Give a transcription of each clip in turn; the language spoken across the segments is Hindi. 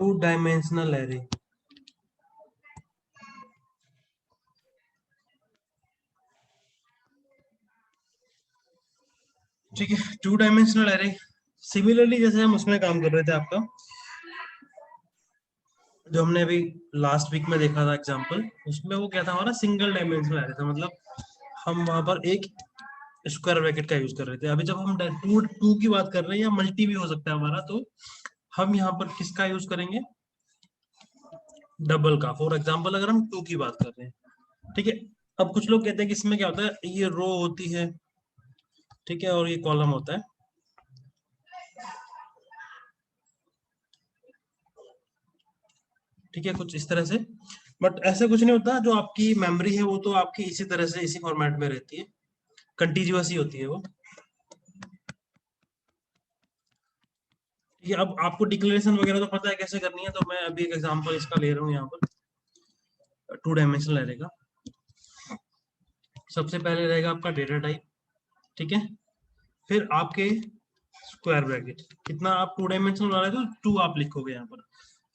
Two dimensional array. ठीक है, टू डायमेंशनल एरे सिमिलरली जैसे हम उसमें काम कर रहे थे, आपका जो हमने अभी लास्ट वीक में देखा था एग्जांपल, उसमें वो क्या था, हमारा सिंगल डायमेंशनल एरे था, मतलब हम वहां पर एक स्क्वायर ब्रैकेट का यूज कर रहे थे। अभी जब हम टू टू की बात कर रहे हैं, या मल्टी भी हो सकता है हमारा, तो हम यहाँ पर किसका यूज करेंगे, डबल का। फॉर एग्जांपल अगर हम टू की बात कर रहे हैं, ठीक है। अब कुछ लोग कहते हैं कि इसमें क्या होता है, ये रो होती है, ठीक है, और ये कॉलम होता है, ठीक है, कुछ इस तरह से। बट ऐसा कुछ नहीं होता, जो आपकी मेमोरी है वो तो आपकी इसी तरह से इसी फॉर्मेट में रहती है, कंटिन्यूअस ही होती है वो। ये अब आपको डिक्लेरेशन वगैरह तो पता है कैसे करनी है, तो मैं अभी एक एग्जांपल इसका ले रहा हूँ यहाँ पर, टू डायमेंशनल रहेगा। सबसे पहले रहेगा आपका डेटा टाइप, ठीक है, फिर आपके स्क्वायर ब्रैकेट, कितना आप टू डायमेंशनल वाला है तो टू आप लिखोगे यहाँ पर,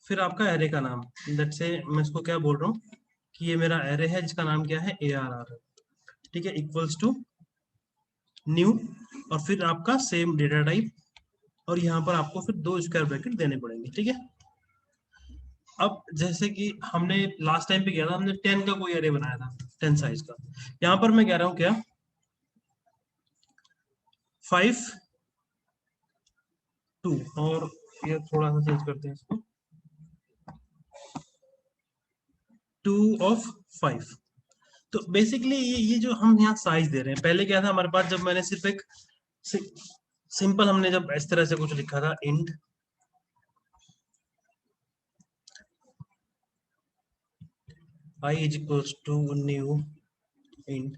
फिर आपका एरे का नाम, लेट से मैं इसको क्या बोल रहा हूँ कि ये मेरा एरे है जिसका नाम क्या है, ARR, ठीक है, इक्वल्स टू न्यू, और फिर आपका सेम डेटा टाइप, और यहाँ पर आपको फिर दो स्क्वायर ब्रैकेट देने पड़ेंगे, ठीक है। अब जैसे कि हमने लास्ट टाइम पे किया था, हमने 10 का कोई एरे बनाया था, 10 साइज का। यहाँ पर मैं कह रहा हूँ क्या, 5 2, और ये थोड़ा सा चेंज करते हैं इसको, 2 ऑफ 5। तो बेसिकली ये जो हम यहाँ साइज दे रहे हैं, पहले क्या था हमारे पास, जब मैंने सिर्फ एक सिंपल, हमने जब इस तरह से कुछ लिखा था, int I is equals to new int,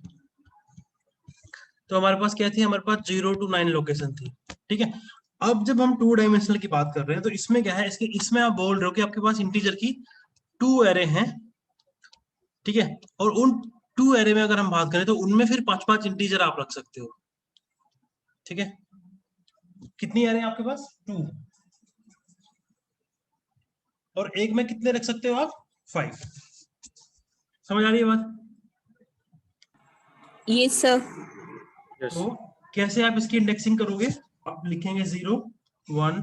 तो हमारे पास क्या थी, हमारे पास 0 to 9 लोकेशन थी, ठीक है। अब जब हम टू डायमेंशनल की बात कर रहे हैं, तो इसमें क्या है, इसमें आप बोल रहे हो कि आपके पास इंटीजर की टू एरे हैं, ठीक है, और उन टू एरे में अगर हम बात करें तो उनमें फिर 5-5 इंटीजर आप रख सकते हो, ठीक है। कितनी एरे आपके पास, टू, और एक में कितने रख सकते हो आप, 5। समझ आ रही है बात? Yes sir. तो कैसे आप इसकी इंडेक्सिंग करोगे, आप लिखेंगे 0 1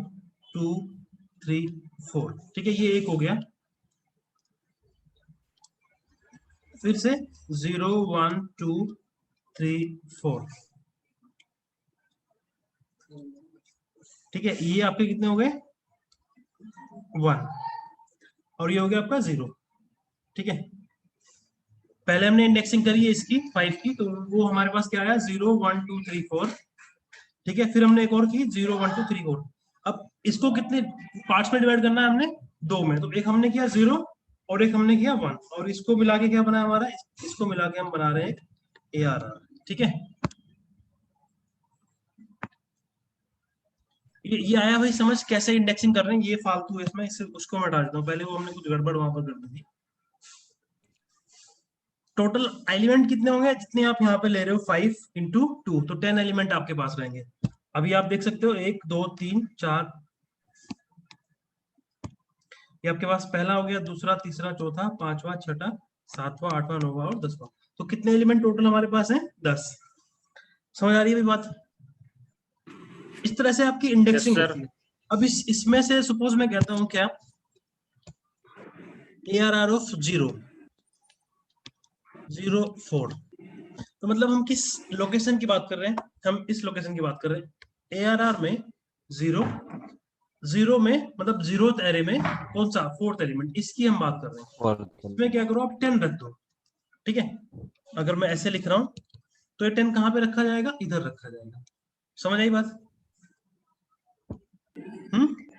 2 3 4, ठीक है, ये एक हो गया, फिर से 0 1 2 3 4, ठीक है, ये आपके कितने हो गए, 1, और ये हो गया आपका 0, ठीक है। पहले हमने इंडेक्सिंग करी है इसकी 5 की, तो वो हमारे पास क्या आया, 0 1 2 3 4, ठीक है। फिर हमने एक और की 0 1 2 3 4। अब इसको कितने पार्ट्स में डिवाइड करना है हमने, दो में, तो एक हमने किया 0 और एक हमने किया 1, और इसको मिला के क्या बना हमारा, इसको मिला के हम बना रहे हैं ARR, ठीक है। ये आया भाई समझ, कैसे इंडेक्सिंग कर रहे हैं, ये फालतू है इसमें, इससे उसको मैं हटा देता हूँ, पहले वो हमने कुछ गड़बड़ वहां पर कर दी थी। टोटल एलिमेंट कितने होंगे, जितने आप यहाँ पे ले रहे हो, 5 इंटू 2, तो 10 एलिमेंट आपके पास रहेंगे। अभी आप देख सकते हो 1 2 3 4, ये आपके पास पहला हो गया, दूसरा, तीसरा, चौथा, पांचवा, छठा, सातवां, आठवां, नौवां और 10वां। तो कितने एलिमेंट टोटल हमारे पास है, 10। समझ आ रही है बात? इस तरह से आपकी इंडेक्सिंग होती है। अब इसमें से सपोज मैं कहता हूं क्या, ARR ऑफ 0 0 4, तो मतलब हम किस लोकेशन की बात कर रहे हैं, हम इस लोकेशन की बात कर रहे हैं, ARR में 0 0 में, मतलब 0th एरे में कौन सा, 4th एलिमेंट, इसकी हम बात कर रहे हैं। इसमें क्या करो, आप 10 रख दो, ठीक है। अगर मैं ऐसे लिख रहा हूं, तो ये 10 कहां पे रखा जाएगा, इधर रखा जाएगा। समझ आई बात?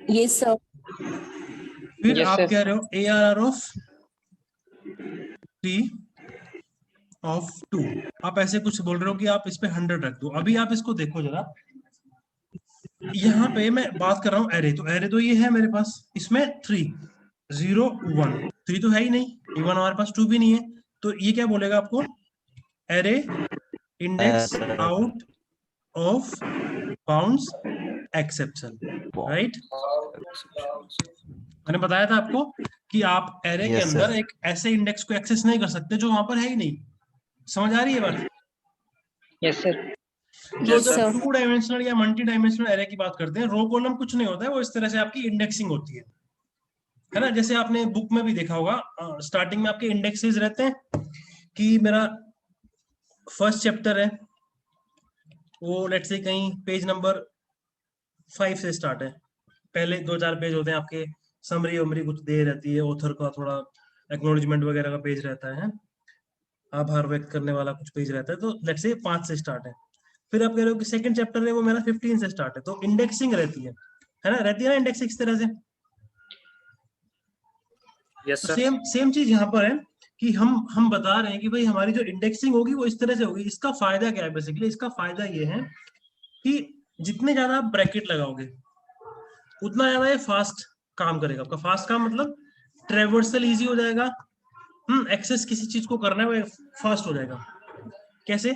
Yes sir. फिर आप कह रहे हो ARR ऑफ 3 ऑफ 2, आप ऐसे कुछ बोल रहे हो कि आप इस पे 100 रख दो। अभी आप इसको देखो जरा, यहाँ पे मैं बात कर रहा हूँ एरे, तो एरे तो ये है मेरे पास, इसमें 3 0 1, 3 तो है ही नहीं, इवन हमारे पास 2 भी नहीं है, तो ये क्या बोलेगा आपको, array index out of bounds exception, right. मैंने बताया था आपको कि आप एरे के Yes, अंदर sir. एक ऐसे इंडेक्स को एक्सेस नहीं कर सकते जो वहां पर है ही नहीं। समझ आ रही है बात? Yes sir. तो Yes, जब sir. 2 डायमेंशनल या मल्टी डायमेंशनल एरे की बात करते हैं, रो कॉलम कुछ नहीं होता है, वो इस तरह से आपकी इंडेक्सिंग होती है ना। जैसे आपने बुक में भी देखा होगा, स्टार्टिंग में आपके इंडेक्सेस रहते हैं कि मेरा फर्स्ट चैप्टर है, वो लेट्स से कहीं पेज नंबर 5 से स्टार्ट है। पहले 2-4 पेज होते हैं आपके, समरी वमरी कुछ दे रहती है, ऑथर का थोड़ा एक्नॉलेजमेंट वगैरह का पेज रहता है, आभार व्यक्त करने वाला कुछ पेज रहता है। तो लेट्स से 5 से स्टार्ट है। फिर आप कह रहे हो कि सेकंड चैप्टर है वो मेरा 15 से स्टार्ट है, तो इंडेक्सिंग रहती है ना, रहती है ना इंडेक्सिंग इस तरह से। यस तो सर। सेम चीज यहाँ पर है कि हम बता रहे हैं कि भाई हमारी जो इंडेक्सिंग होगी वो इस तरह से होगी। इसका फायदा क्या है? बेसिकली इसका फायदा ये है कि जितने ज्यादा आप ब्रैकेट लगाओगे उतना ज्यादा ये फास्ट काम करेगा। आपका फास्ट काम मतलब ट्रेवर्सल इजी हो जाएगा, एक्सेस किसी चीज को करना है वो फास्ट हो जाएगा। कैसे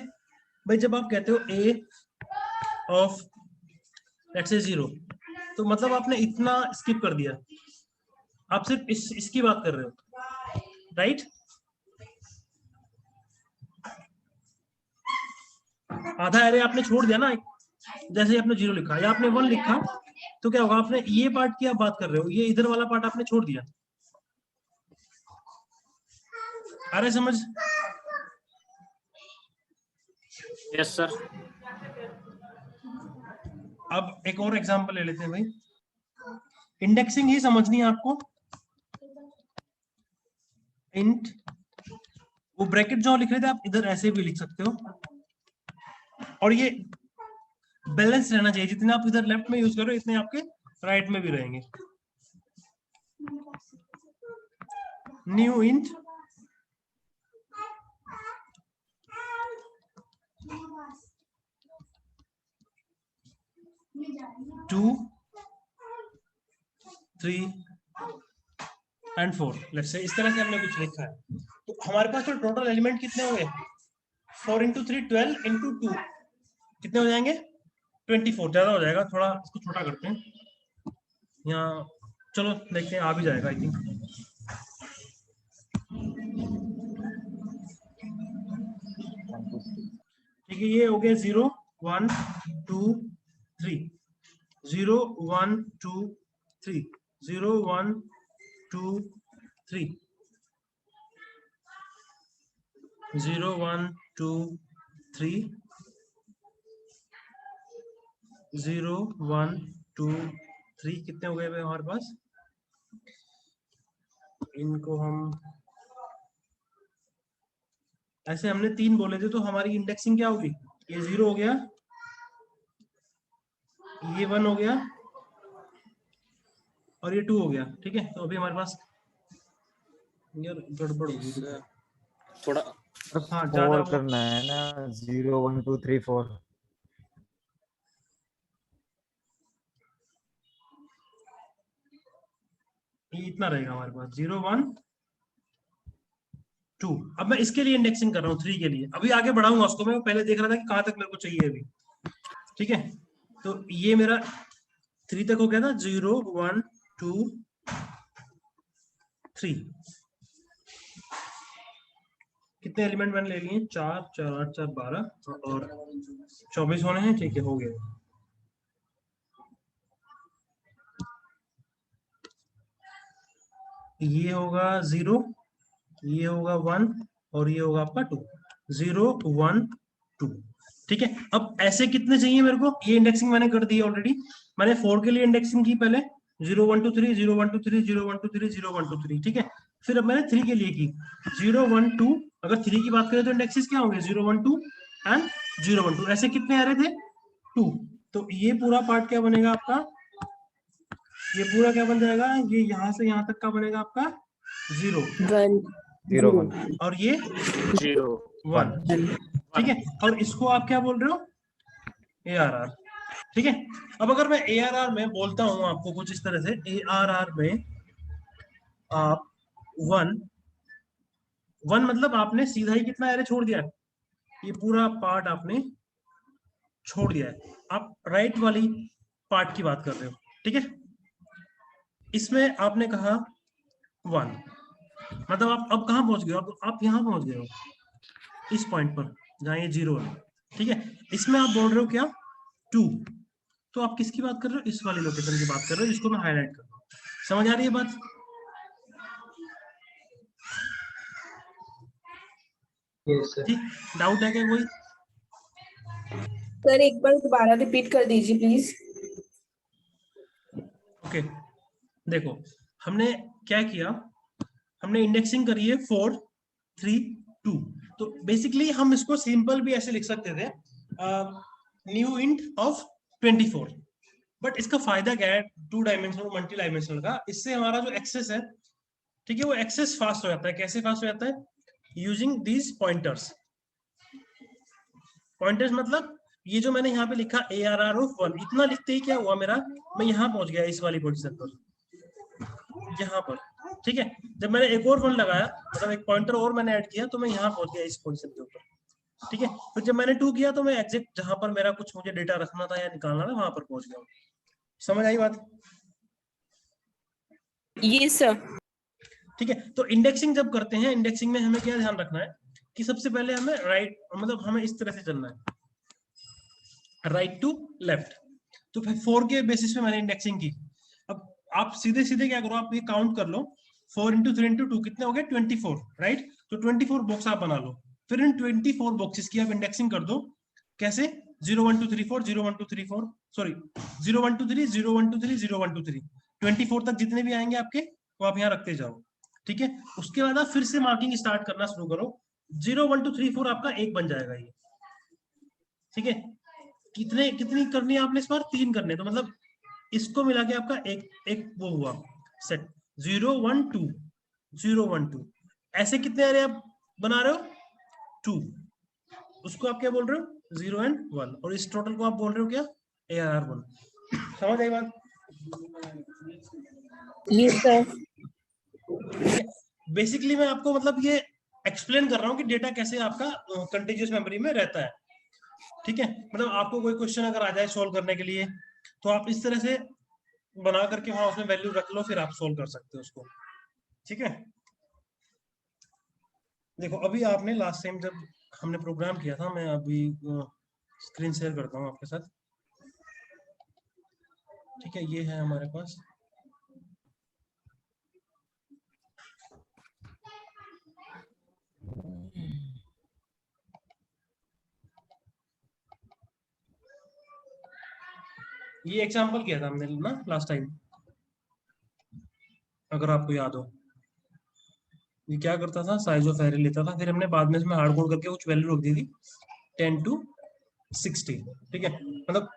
भाई? जब आप कहते हो ए ऑफ लेट्स से 0, तो मतलब आपने इतना स्किप कर दिया, आप सिर्फ इसकी बात कर रहे हो, राइट? आधा एरे आपने छोड़ दिया ना। जैसे आपने 0 लिखा या आपने 1 लिखा, तो क्या होगा? आपने ये पार्ट की आप बात कर रहे हो, ये इधर वाला पार्ट आपने छोड़ दिया। आ रहा है समझ? Yes sir. अब एक और एग्जांपल ले लेते हैं भाई, इंडेक्सिंग ही समझनी है आपको। इंट, वो ब्रैकेट जो लिख रहे थे आप इधर ऐसे भी लिख सकते हो, और ये बैलेंस रहना चाहिए। जितने आप इधर लेफ्ट में यूज करो इतने आपके राइट में भी रहेंगे। New int to 3 and 4, let's say इस तरह से हमने कुछ लिखा है। तो हमारे पास तो टोटल एलिमेंट कितने हो गए? 4 × 3 12 × 2 कितने हो जाएंगे? 24। ज्यादा हो जाएगा, थोड़ा इसको छोटा करते हैं यहाँ। चलो देखते हैं, आ भी जाएगा आई थिंक। ठीक है, ये हो गया 0 1 2 3, 0 1 2 3, 0 1 2 3, 0 1 2 3, 0 1 2 3। कितने हो गए भाई हमारे पास? इनको हम ऐसे हमने 3 बोले थे, तो हमारी इंडेक्सिंग क्या होगी? ये 0 हो गया, ये 1 हो गया, और ये 2 हो गया। ठीक है, तो अभी हमारे पास यार गड़बड़ होगी थोड़ा हाँ ज्यादा 4 करना है ना, 0 1 2 3 4। ये इतना रहेगा हमारे पास 0 1 2। अब मैं इसके लिए इंडेक्सिंग कर रहा हूँ 3 के लिए, अभी आगे बढ़ाऊंगा उसको। मैं पहले देख रहा था कि कहाँ तक मेरे को चाहिए अभी। ठीक है, तो ये मेरा 3 तक हो गया था, 0 1 2 3। कितने एलिमेंट मैंने ले लिए? 4 4 8 4 12 और 24 होने हैं। ठीक है, हो गया। ये होगा 0, ये होगा 1 और ये होगा आपका 2। 0 1 2। ठीक है, अब ऐसे कितने चाहिए मेरे को? ये इंडेक्सिंग मैंने कर दी है ऑलरेडी। मैंने 4 के लिए इंडेक्सिंग की पहले, 0 1 2 3 0 1 2 3 0 1 2 3 0 1 2 3। ठीक है, फिर अब मैंने 3 के लिए की 0 1 2। अगर 3 की बात करें तो इंडेक्सेस क्या होंगे? 0 1 2 एंड 0 1 2। ऐसे कितने आ रहे थे? 2। तो ये पूरा पार्ट क्या बनेगा आपका? ये पूरा क्या बन जाएगा? ये यहाँ से यहाँ तक का बनेगा आपका 0 1 0 0 1 और ये 0 1। ठीक है, और इसको आप क्या बोल रहे हो? ARR। ठीक है, अब अगर मैं ARR में बोलता हूं आपको कुछ इस तरह से, ARR में आप 1 मतलब आपने सीधा ही कितना एरे छोड़ दिया है? ये पूरा पार्ट आपने छोड़ दिया है। आप राइट वाली पार्ट की बात कर रहे हो। ठीक है, इसमें आपने कहा 1, मतलब आप अब कहाँ पहुंच गए हो? आप यहाँ पहुंच गए हो इस पॉइंट पर जहाँ ये 0 है, ठीक है। इसमें आप बोल रहे हो क्या 2, तो आप किसकी बात कर रहे हो? इस वाली लोकेशन की बात कर रहे हो जिसको मैं हाईलाइट कर रहा हूँ। समझ आ रही है बात? Yes sir. ठीक, डाउट है क्या कोई? सर एक बार दोबारा रिपीट कर दीजिए प्लीज। ओके, देखो हमने क्या किया, हमने इंडेक्सिंग करी है 4 3 2। तो बेसिकली हम इसको सिंपल भी ऐसे लिख सकते थे, न्यू इंट ऑफ 24। बट इसका फायदा क्या है टू डायमेंशनल मल्टी डायमेंशनल का? इससे हमारा जो एक्सेस है, ठीक है, वो एक्सेस फास्ट हो जाता है। कैसे फास्ट हो जाता है? Using these pointers. पॉइंटर्स मतलब ये जो मैंने यहाँ पे लिखा ARR ऑफ 1, इतना लिखते ही क्या हुआ मेरा, मैं यहाँ पहुंच गया इस वाली पोजीशन पर, यहाँ पर, ठीक है। जब मैंने एक और 1 लगाया, मतलब एक पॉइंटर और मैंने ऐड किया, तो मैं यहाँ पहुंच गया इस पोजीशन के ऊपर, ठीक है। फिर जब मैंने 2 किया तो मैं एग्जैक्ट जहां पर मेरा कुछ मुझे डेटा रखना था या निकालना था वहां पर पहुंच गया। समझ आई बात? ये सर। ठीक है। तो इंडेक्सिंग जब करते हैं, इंडेक्सिंग में हमें क्या ध्यान रखना है कि सबसे पहले हमें राइट, मतलब हमें इस तरह से चलना है, राइट टू लेफ्ट। तो फिर 4 के बेसिस पे मैंने इंडेक्सिंग की। अब आप सीधे सीधे क्या करो, आप ये काउंट कर लो, 4 इंटू 3 इंटू 2 कितने हो गए? 24, राइट। तो 24 बॉक्स आप बना लो, फिर इन 24 बॉक्सेस की आप इंडेक्सिंग कर दो। कैसे? 0 1 2 3 4, 0 1 2 3 4, सॉरी 0 1 2 3, 0 1 2 3, 0 1 2 3, 24 तक जितने भी आएंगे आपके वो आप यहाँ रखते जाओ, ठीक है। उसके बाद आप फिर से मार्किंग स्टार्ट करना शुरू करो। 0 1 2 3 4 आपका एक बन जाएगा ये, ठीक है। कितनी करनी है आपने इस बार? 3 करने, तो मतलब इसको मिला के आपका एक एक वो हुआ सेट। 0 1 2, 0 1 2, ऐसे कितने एरे आप बना रहे हो? 2। उसको आप क्या बोल रहे हो? 0 एंड 1, और इस टोटल को आप बोल रहे हो क्या? ARR 1। समझ आई बात? ये सर। बेसिकली मैं आपको मतलब ये एक्सप्लेन कर रहा हूँ कि डेटा कैसे आपका कंटिन्यूअस मेमोरी में रहता है, ठीक है। मतलब आपको कोई क्वेश्चन अगर आ जाए सोल्व करने के लिए, तो आप इस तरह से बना करके वहां उसमें वैल्यू रख लो, फिर आप सोल्व कर सकते हो उसको, ठीक है। देखो अभी आपने लास्ट टाइम जब हमने प्रोग्राम किया था, मैं अभी स्क्रीन शेयर करता हूँ आपके साथ, ठीक है। ये है हमारे पास, ये एग्जांपल किया था हमने ना लास्ट टाइम, अगर आपको याद हो। ये क्या करता था, साइज ऑफ एरे लेता था, फिर हमने बाद में इसमें हार्ड कोड करके कुछ वैल्यू रख दी थी 10 to 60, ठीक है। मतलब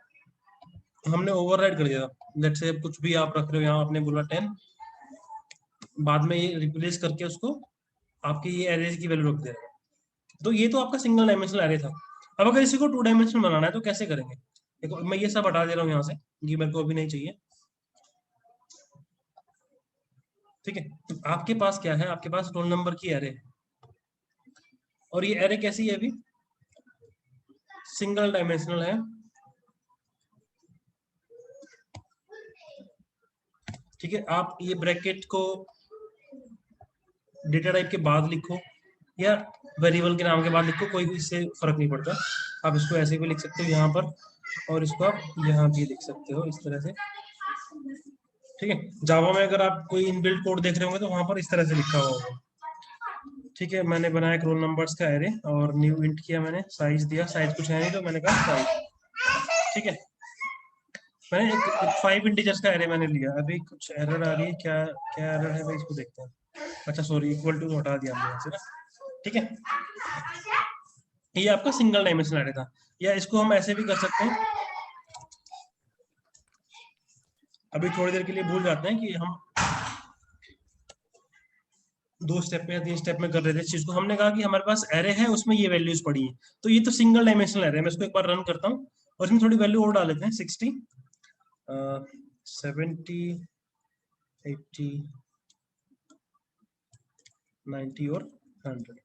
हमने ओवरराइड कर दिया था। लेट्स से कुछ भी आप रख रहे हो, यहाँ आपने बोला 10, बाद में ये रिप्लेस करके उसको आपके ये एरे की वैल्यू रख देगा। तो ये तो आपका सिंगल डायमेंशनल एरे था। अब अगर इसी को 2 डायमेंशनल बनाना है तो कैसे करेंगे? देखो मैं ये सब हटा दे रहा हूँ यहाँ से, ये मेरे को अभी नहीं चाहिए, ठीक है। तो आपके पास क्या है? आपके पास रोल नंबर की एरे है, और ये एरे कैसी है? अभी सिंगल डायमेंशनल है, ठीक है। आप ये ब्रैकेट को डेटा टाइप के बाद लिखो या वेरिएबल के नाम के बाद लिखो, कोई भी इससे फर्क नहीं पड़ता। आप इसको ऐसे भी लिख सकते हो यहाँ पर, और इसको आप यहाँ भी लिख सकते हो इस तरह से, ठीक है। जावा में अगर आप कोई इनबिल्ट कोड देख रहे होंगे तो वहां पर इस तरह से लिखा हुआ होगा, ठीक है। मैंने बनाया एक रोल नंबर्स का एरे और न्यू इंट किया, मैंने साइज दिया, साइज कुछ है नहीं तो मैंने कहा साइज, ठीक है। मैंने एक 5 इंटीजर्स का एरे मैंने लिया। अभी कुछ एरर आ रही है, क्या क्या एरर है भाई, इसको देखते हैं। अच्छा सॉरी, इक्वल टू हटा दिया हमने यहाँ से ना, ठीक है। ये आपका सिंगल डायमेंशनल एरे था, या इसको हम ऐसे भी कर सकते हैं। अभी थोड़ी देर के लिए भूल जाते हैं कि हम 2 स्टेप में या 3 स्टेप में कर रहे थे इस चीज को। हमने कहा कि हमारे पास एरे है, उसमें ये वैल्यूज पड़ी है, तो ये तो सिंगल डायमेंशनल एरे है। मैं इसको एक बार रन करता हूँ और इसमें थोड़ी वैल्यू और डाल देते हैं, 60 70 80 90 और 100।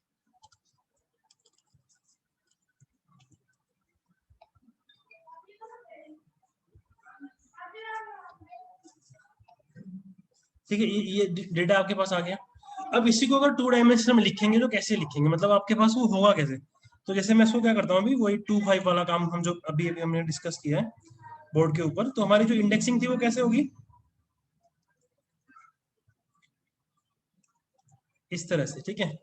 ठीक है, ये डेटा आपके पास आ गया। अब इसी को अगर 2 डायमेंशन में लिखेंगे तो कैसे लिखेंगे, मतलब आपके पास वो होगा कैसे? तो जैसे मैं इसको क्या करता हूँ अभी, वही 2 5 वाला काम हम जो अभी अभी हमने डिस्कस किया है बोर्ड के ऊपर, तो हमारी जो इंडेक्सिंग थी वो कैसे होगी, इस तरह से, ठीक है।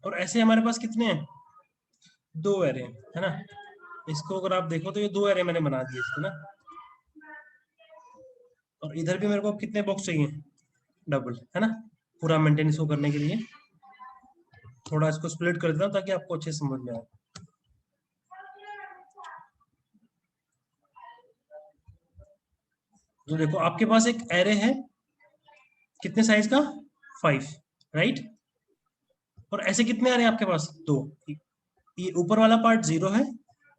और ऐसे हमारे पास कितने हैं, 2 एरे है ना। इसको अगर आप देखो तो ये 2 एरे मैंने बना दिए इसको ना, और इधर भी मेरे को कितने बॉक्स चाहिए, डबल, है ना, पूरा मेंटेनेंस को करने के लिए। थोड़ा इसको स्प्लिट कर देता हूँ ताकि आपको अच्छे समझ में आए। तो देखो आपके पास एक एरे है, कितने साइज का, 5, राइट। और ऐसे कितने आ रहे हैं आपके पास, 2। ये ऊपर वाला पार्ट 0 है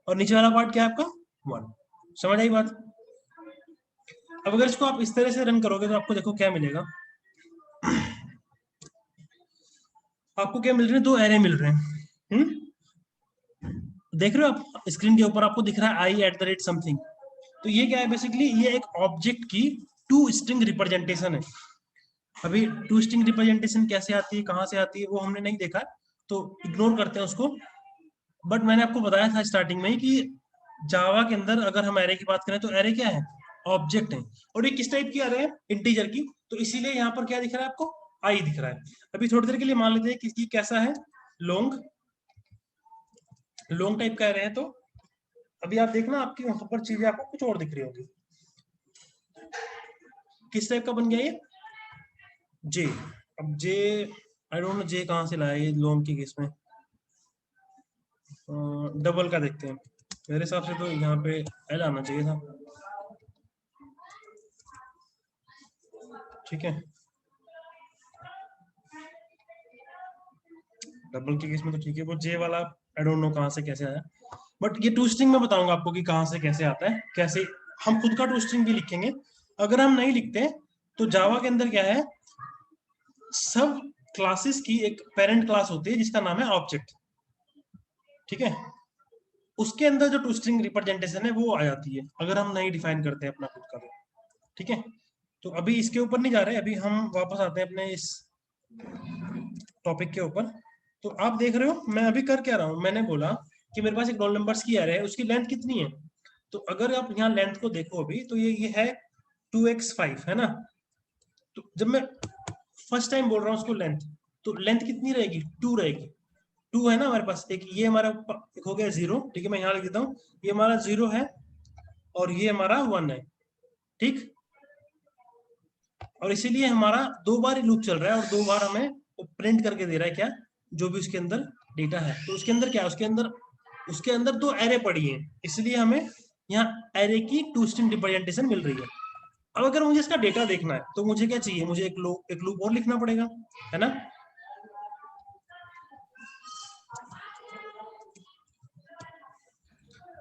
और नीचे वाला पार्ट क्या है आपका, 1। समझ आई बात? अब अगर इसको आप इस तरह से रन करोगे तो आपको देखो क्या मिलेगा, आपको क्या मिल रहे हैं, 2 एरे मिल रहे हैं। देख रहे हो आप स्क्रीन के ऊपर आपको दिख रहा है i @समथिंग। तो ये क्या है, बेसिकली ये एक ऑब्जेक्ट की 2 स्ट्रिंग रिप्रेजेंटेशन है। अभी 2 स्ट्रिंग रिप्रेजेंटेशन कैसे आती है, कहां से आती है, वो हमने नहीं देखा, तो इग्नोर करते हैं उसको। बट मैंने आपको बताया था स्टार्टिंग में ही कि जावा के अंदर अगर हम एरे की बात करें तो एरे क्या है, ऑब्जेक्ट है। और ये किस टाइप की एरे है, इंटीजर की, तो इसीलिए यहाँ पर क्या दिख रहा है आपको, आई दिख रहा है। अभी थोड़ी देर के लिए मान लेते हैं कि कैसा है, लॉन्ग टाइप का एरे है। तो अभी आप देखना आपकी वहां पर चीजें आपको कुछ और दिख रही होगी। किस टाइप का बन गया ये, जे। अब जे आई डोंट नो जे कहां से लाया ये लॉन्ग की केस में, डबल का देखते हैं। मेरे हिसाब से तो यहाँ पे एल आना चाहिए था, ठीक है। डबल के केस में तो ठीक है, वो जे वाला आई डोंट नो कहां से कैसे आया। बट ये 2 स्ट्रिंग में बताऊंगा आपको कि कहां से कैसे आता है, कैसे हम खुद का 2 स्ट्रिंग भी लिखेंगे। अगर हम नहीं लिखते तो जावा के अंदर क्या है, सब क्लासेस की एक पेरेंट क्लास होती है जिसका नाम है ऑब्जेक्ट, ठीक है। उसके अंदर जो 2 स्ट्रिंग रिप्रेजेंटेशन है वो आ जाती है अगर हम नहीं डिफाइन करते अपना खुद का, ठीक है। तो अभी इसके ऊपर नहीं जा रहे, अभी हम वापस आते हैं अपने इस टॉपिक के ऊपर। तो आप देख रहे हो मैं अभी कर क्या रहा हूँ, मैंने बोला कि मेरे पास एक रोल नंबर्स की एरे है, उसकी लेंथ कितनी है। तो अगर आप यहाँ लेंथ को देखो अभी तो ये है 2x5, है ना। तो जब मैं फर्स्ट टाइम बोल रहा हूँ उसको लेंथ, तो लेंथ कितनी रहेगी, 2 रहेगी। 2 है ना हमारे पास, एक ये हमारा एक हो गया 0, ठीक है। मैं यहाँ लिख देता हूँ, ये हमारा 0 है और ये हमारा 1 है, ठीक। और इसीलिए हमारा 2 बार लूप चल रहा है और 2 बार हमें प्रिंट करके दे रहा है क्या, जो भी उसके अंदर डेटा है। तो उसके अंदर क्या है, उसके अंदर 2 एरे पड़ी हैं, इसलिए हमें यहाँ एरे की 2 स्ट्रिंग रिप्रेजेंटेशन मिल रही है। अब अगर मुझे इसका डेटा देखना है तो मुझे क्या चाहिए, मुझे एक लूप और लिखना पड़ेगा, है ना।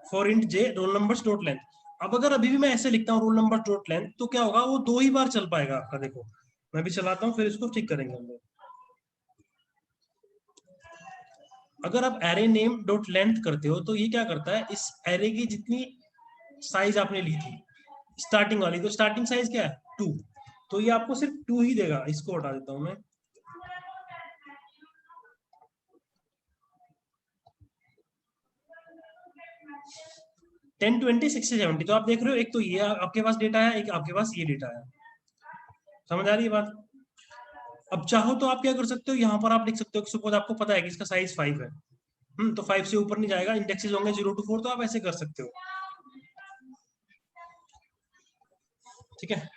For int J roll numbers dot length. अब अगर अभी भी मैं ऐसे लिखता हूँ रोल नंबर डॉट लेंथ, तो क्या होगा, वो 2 ही बार चल पाएगा आपका। देखो मैं भी चलाता हूँ फिर इसको ठीक करेंगे हम लोग। अगर आप एरे नेम डॉट लेंथ करते हो तो ये क्या करता है, इस एरे की जितनी साइज आपने ली थी स्टार्टिंग वाली, तो स्टार्टिंग साइज क्या है, 2, तो ये आपको सिर्फ 2 ही देगा। इसको हटा देता हूं मैं, टेन 20 60 70। तो आप देख रहे हो एक तो ये आपके पास डेटा है, एक आपके पास ये डेटा है। समझ आ रही है बात? अब चाहो तो आप क्या कर सकते हो, यहाँ पर आप लिख सकते हो कि सपोज आपको पता है कि इसका साइज 5 है, तो 5 से ऊपर नहीं जाएगा, इंडेक्सेस होंगे 0 to 4, तो आप ऐसे कर सकते हो, ठीक है।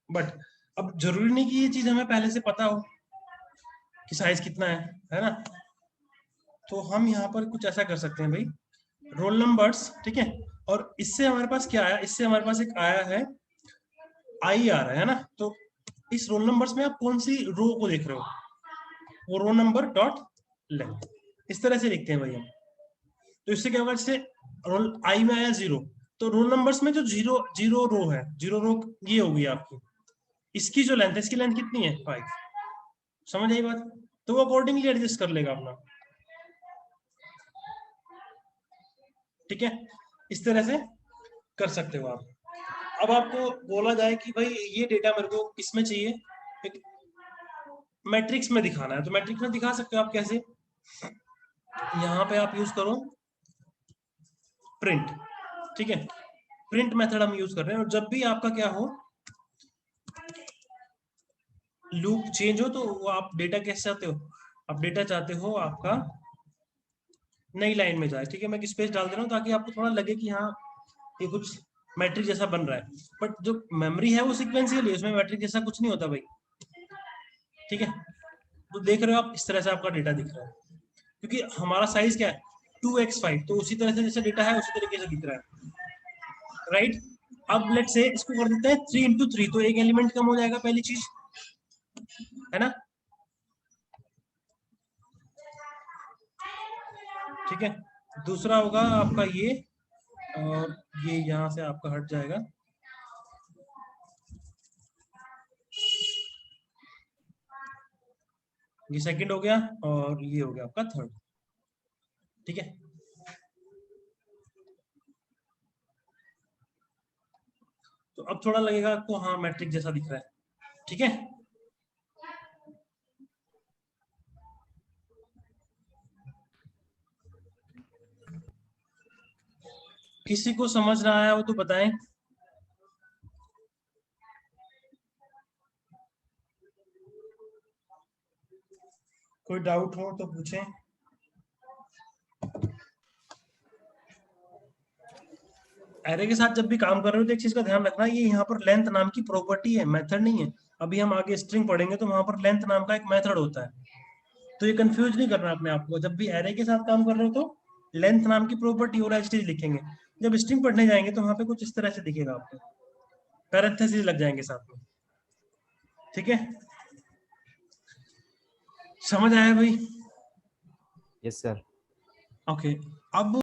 बट अब जरूरी नहीं कि ये चीज हमें पहले से पता हो कि साइज कितना है ना। तो हम यहाँ पर कुछ ऐसा कर सकते हैं भाई, रोल नंबर्स, ठीक है। और इससे हमारे पास क्या आया, इससे हमारे पास एक आया है आई आ रहा है ना। तो इस रोल नंबर्स में आप कौन सी रो को देख रहे हो, वो रो नंबर डॉट लेंथ, इस तरह से लिखते हैं भाई हम। तो इससे क्या होगा, जैसे रोल आई में आया 0, तो रोल नंबर्स में जो 0 रो है, 0 रो ये होगी आपकी, इसकी जो लेंथ है, इसकी लेंथ कितनी है, 5। समझ आई बात? तो वो अकॉर्डिंगली एडजस्ट कर लेगा अपना, ठीक है। इस तरह से कर सकते हो आप। अब आपको बोला जाए कि भाई ये डेटा मेरे को किसमें चाहिए, एक मैट्रिक्स में दिखाना है, तो मैट्रिक्स में दिखा सकते हो आप कैसे, यहाँ पे आप यूज करो प्रिंट, ठीक है, प्रिंट मेथड हम यूज कर रहे हैं। और जब भी आपका क्या हो, लूप चेंज हो, तो वो आप डेटा कैसे चाहते हो, आप डेटा चाहते हो आपका नई लाइन में जाए, ठीक है। मैं एक स्पेस डाल दे रहा हूँ ताकि आपको थोड़ा लगे कि हाँ ये कुछ मैट्रिक जैसा बन रहा है, बट जो मेमोरी है वो सीक्वेंशियल है, उसमें मैट्रिक जैसा कुछ नहीं होता भाई, ठीक है। तो देख रहे हो आप, इस तरह से आपका डेटा दिख रहा है, क्योंकि हमारा साइज क्या है 2x5, तो उसी तरह से जैसे डेटा है उसी तरीके से दिख रहा है, राइट। अब लेट से इसको कर देते हैं 3 into 3, तो एक एलिमेंट कम हो जाएगा, पहली चीज है ना, ठीक है। दूसरा होगा आपका ये, और ये यहां से आपका हट जाएगा, ये सेकंड हो गया, और ये हो गया आपका थर्ड, ठीक है। तो अब थोड़ा लगेगा आपको हाँ मैट्रिक जैसा दिख रहा है, ठीक है। किसी को समझ ना आया हो तो बताएं, कोई डाउट हो तो पूछें। एरे के साथ जब भी काम कर रहे हो तो एक चीज का ध्यान रखना, ये यहाँ पर लेंथ नाम की प्रॉपर्टी है, मेथड नहीं है। अभी हम आगे स्ट्रिंग पढ़ेंगे तो वहां पर लेंथ नाम का एक मेथड होता है, तो ये कंफ्यूज नहीं करना अपने आप को। जब भी एरे के साथ काम कर रहे हो तो लेंथ नाम की प्रॉपर्टी और एचटीज लिखेंगे, जब स्ट्रिंग पढ़ने जाएंगे तो वहां पे कुछ इस तरह से दिखेगा आपको, पैरेंथेसिस लग जाएंगे साथ में, ठीक है। समझ आया भाई? Yes sir. ओके। अब